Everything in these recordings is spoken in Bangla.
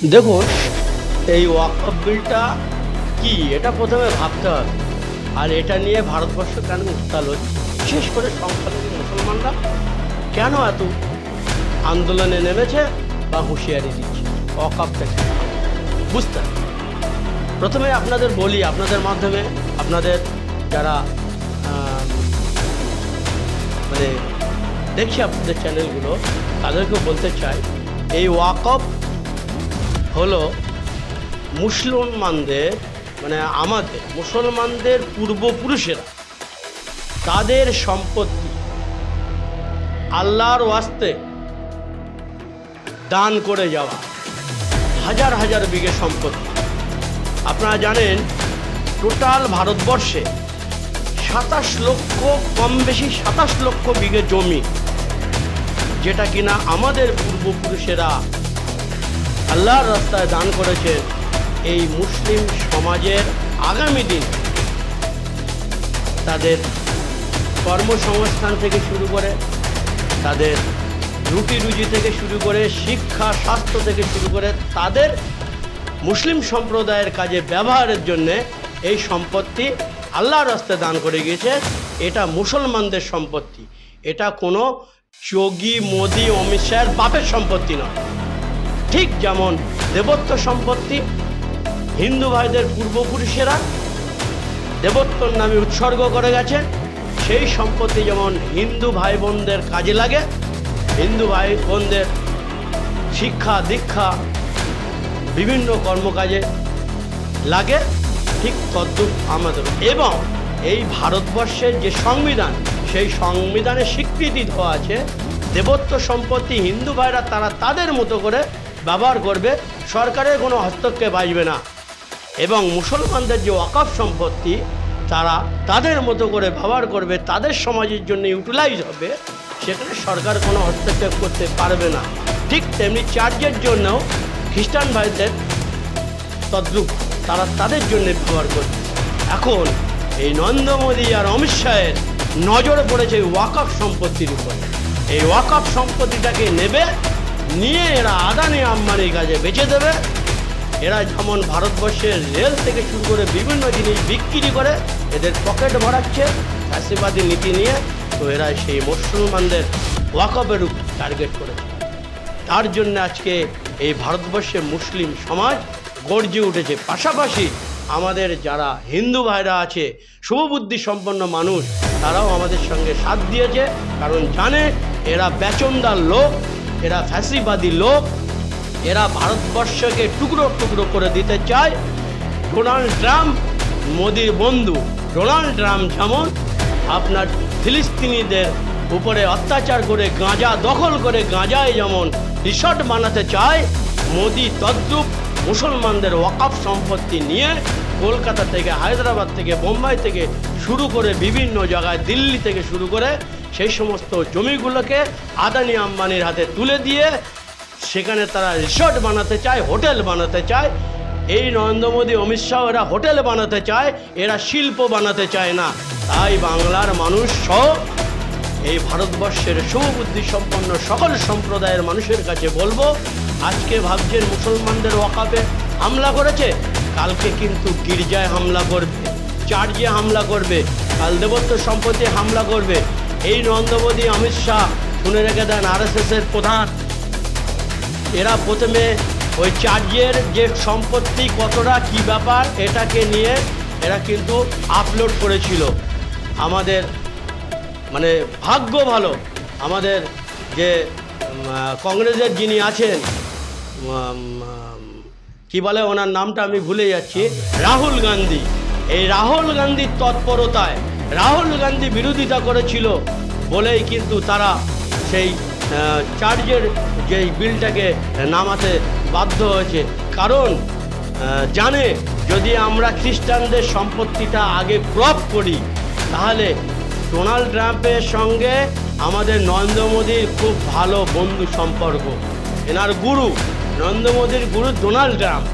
দেখুন, এই ওয়াকফ বিলটা কি এটা প্রথমে ভাবতে হবে। আর এটা নিয়ে ভারতবর্ষ কেন উত্তাল হচ্ছে, বিশেষ করে সংখ্যালঘু মুসলমানরা কেন এত আন্দোলনে নেমেছে বা হুঁশিয়ারি দিচ্ছে ওয়াকফটা কি বুঝতে হবে। প্রথমে আপনাদের বলি, আপনাদের মাধ্যমে আপনাদের যারা মানে দেখছি আপনাদের চ্যানেলগুলো, তাদেরকেও বলতে চাই, এই ওয়াকফ হলো মুসলমানদের, মানে আমাদের মুসলমানদের পূর্বপুরুষেরা তাদের সম্পত্তি আল্লাহর ওয়াস্তে দান করে যাওয়া হাজার হাজার বিঘে সম্পত্তি। আপনারা জানেন টোটাল ভারতবর্ষে 27 লক্ষ, কম বেশি 27 লক্ষ বিঘে জমি, যেটা কিনা আমাদের পূর্বপুরুষেরা আল্লাহর রাস্তায় দান করেছে এই মুসলিম সমাজের আগামী দিন তাদের কর্মসংস্থান থেকে শুরু করে, তাদের রুটি রুজি থেকে শুরু করে, শিক্ষা স্বাস্থ্য থেকে শুরু করে, তাদের মুসলিম সম্প্রদায়ের কাজে ব্যবহারের জন্যে এই সম্পত্তি আল্লাহর রাস্তায় দান করে গিয়েছে। এটা মুসলমানদের সম্পত্তি, এটা কোনো যোগী মোদি অমিত শাহের বাপের সম্পত্তি নয়। ঠিক যেমন দেবত্ব সম্পত্তি হিন্দু ভাইদের পূর্বপুরুষেরা দেবত্বর নামে উৎসর্গ করে গেছে, সেই সম্পত্তি যেমন হিন্দু ভাই বোনদের কাজে লাগে, হিন্দু ভাই বোনদের শিক্ষা দীক্ষা বিভিন্ন কর্মকাজে লাগে, ঠিক তদ্রূপ আমাদের। এবং এই ভারতবর্ষের যে সংবিধান, সেই সংবিধানে স্বীকৃতি দেওয়া আছে দেবত্ব সম্পত্তি হিন্দু ভাইরা তারা তাদের মতো করে ব্যবহার করবে, সরকারের কোনো হস্তক্ষেপ আসবে না। এবং মুসলমানদের যে ওয়াকফ সম্পত্তি তারা তাদের মতো করে ব্যবহার করবে, তাদের সমাজের জন্য ইউটিলাইজ হবে, সেখানে সরকার কোনো হস্তক্ষেপ করতে পারবে না। ঠিক তেমনি চার্চের জন্যও খ্রিস্টান ভাইদের তদ্রূপ তারা তাদের জন্য ব্যবহার করবে। এখন এই নরেন্দ্র মোদী আর অমিত শাহের নজর পড়েছে ওয়াকফ সম্পত্তির উপরে। এই ওয়াকফ সম্পত্তিটাকে নেবে, নিয়ে এরা আদানি আম্বানির কাজে বেচে দেবে। এরা যেমন ভারতবর্ষের রেল থেকে শুরু করে বিভিন্ন জিনিস বিক্রি করে এদের পকেট ভরাচ্ছে ফ্যাসিবাদী নীতি নিয়ে। তো এরা সেই মুসলমানদের ওয়াকফের উপর টার্গেট করেছে। তার জন্য আজকে এই ভারতবর্ষে মুসলিম সমাজ গর্জে উঠেছে। পাশাপাশি আমাদের যারা হিন্দু ভাইরা আছে, শুভবুদ্ধি সম্পন্ন মানুষ, তারাও আমাদের সঙ্গে সাথ দিয়েছে, কারণ জানে এরা বেচনদার লোক, এরা ফ্যাসিবাদী লোক, এরা ভারতবর্ষকে টুকরো টুকরো করে দিতে চায়। ডোনাল্ড ট্রাম্প মোদির বন্ধু। ডোনাল্ড ট্রাম্প যেমন আপনার ফিলিস্তিনিদের উপরে অত্যাচার করে গাঁজা দখল করে গাঁজায় যেমন রিসর্ট বানাতে চায়, মোদি তদ্রূপ মুসলমানদের ওয়াকফ সম্পত্তি নিয়ে কলকাতা থেকে, হায়দ্রাবাদ থেকে, বোম্বাই থেকে শুরু করে বিভিন্ন জায়গায়, দিল্লি থেকে শুরু করে সেই সমস্ত জমিগুলোকে আদানি আম্বানির হাতে তুলে দিয়ে সেখানে তারা রিসর্ট বানাতে চায়, হোটেল বানাতে চায়। এই নরেন্দ্র মোদী অমিত শাহ এরা হোটেল বানাতে চায়, এরা শিল্প বানাতে চায় না। তাই বাংলার মানুষ সহ এই ভারতবর্ষের শুভবুদ্ধি সম্পন্ন সকল সম্প্রদায়ের মানুষের কাছে বলবো, আজকে ভাবছেন মুসলমানদের ওয়াকফে হামলা করেছে, কালকে কিন্তু গির্জায় হামলা করবে, চার্চে হামলা করবে, কাল দেবত্ব সম্পত্তি হামলা করবে। এই নরেন্দ্র মোদী অমিত শাহ শুনে রেখে দেন, RSS-এর প্রধান, এরা প্রথমে ওই চার্চের যে সম্পত্তি কতটা কী ব্যাপার এটাকে নিয়ে এরা কিন্তু আপলোড করেছিল। আমাদের মানে ভাগ্য ভালো, আমাদের যে কংগ্রেসের যিনি আছেন, কি বলে ওনার নামটা আমি ভুলে যাচ্ছি, রাহুল গান্ধী। এই রাহুল গান্ধীর তৎপরতায়, রাহুল গান্ধী বিরোধিতা করেছিল বলেই কিন্তু তারা সেই চার্চের যে বিলটাকে নামাতে বাধ্য হয়েছে। কারণ জানে যদি আমরা খ্রিস্টানদের সম্পত্তিটা আগে প্রয়োগ করি, তাহলে ডোনাল্ড ট্রাম্পের সঙ্গে আমাদের নরেন্দ্র মোদীর খুব ভালো বন্ধু সম্পর্ক। এনার গুরু, নরেন্দ্র মোদীর গুরু ডোনাল্ড ট্রাম্প।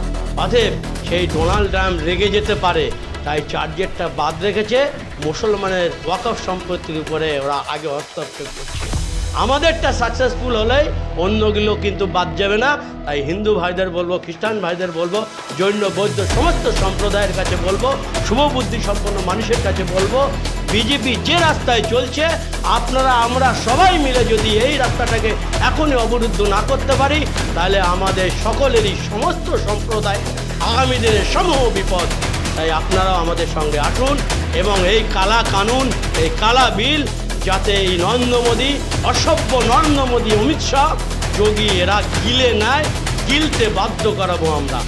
অতএব সেই ডোনাল্ড ট্রাম্প রেগে যেতে পারে, তাই চার্জেরটা বাদ রেখেছে। মুসলমানের ওয়াকফ সম্পত্তির উপরে ওরা আগে হস্তক্ষেপ করছে। আমাদেরটা সাকসেসফুল হলেই অন্যগুলো কিন্তু বাদ যাবে না। তাই হিন্দু ভাইদের বলবো, খ্রিস্টান ভাইদের বলবো, জৈন বৌদ্ধ সমস্ত সম্প্রদায়ের কাছে বলবো, শুভবুদ্ধি সম্পন্ন মানুষের কাছে বলবো, বিজেপি যে রাস্তায় চলছে আপনারা আমরা সবাই মিলে যদি এই রাস্তাটাকে এখনই অবরুদ্ধ না করতে পারি, তাহলে আমাদের সকলেরই সমস্ত সম্প্রদায় আগামী দিনে সমূহ বিপদ। তাই আপনারাও আমাদের সঙ্গে আসুন এবং এই কালা কানুন, এই কালা বিল যাতে এই নরেন্দ্র মোদী, অসভ্য নরেন্দ্র মোদী, অমিত শাহ, যোগী এরা গিলে নেয়, গিলতে বাধ্য করাবো আমরা।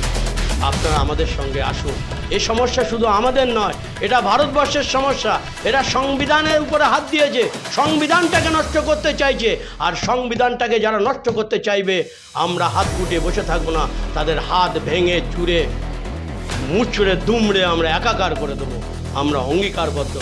আপনারা আমাদের সঙ্গে আসুন। এই সমস্যা শুধু আমাদের নয়, এটা ভারতবর্ষের সমস্যা। এরা সংবিধানের উপরে হাত দিয়েছে, সংবিধানটাকে নষ্ট করতে চাইছে। আর সংবিধানটাকে যারা নষ্ট করতে চাইবে আমরা হাত গুটিয়ে বসে থাকবো না, তাদের হাত ভেঙে চুরে মুচড়ে দুমড়ে আমরা একাকার করে দেবো। আমরা অঙ্গীকারবদ্ধ।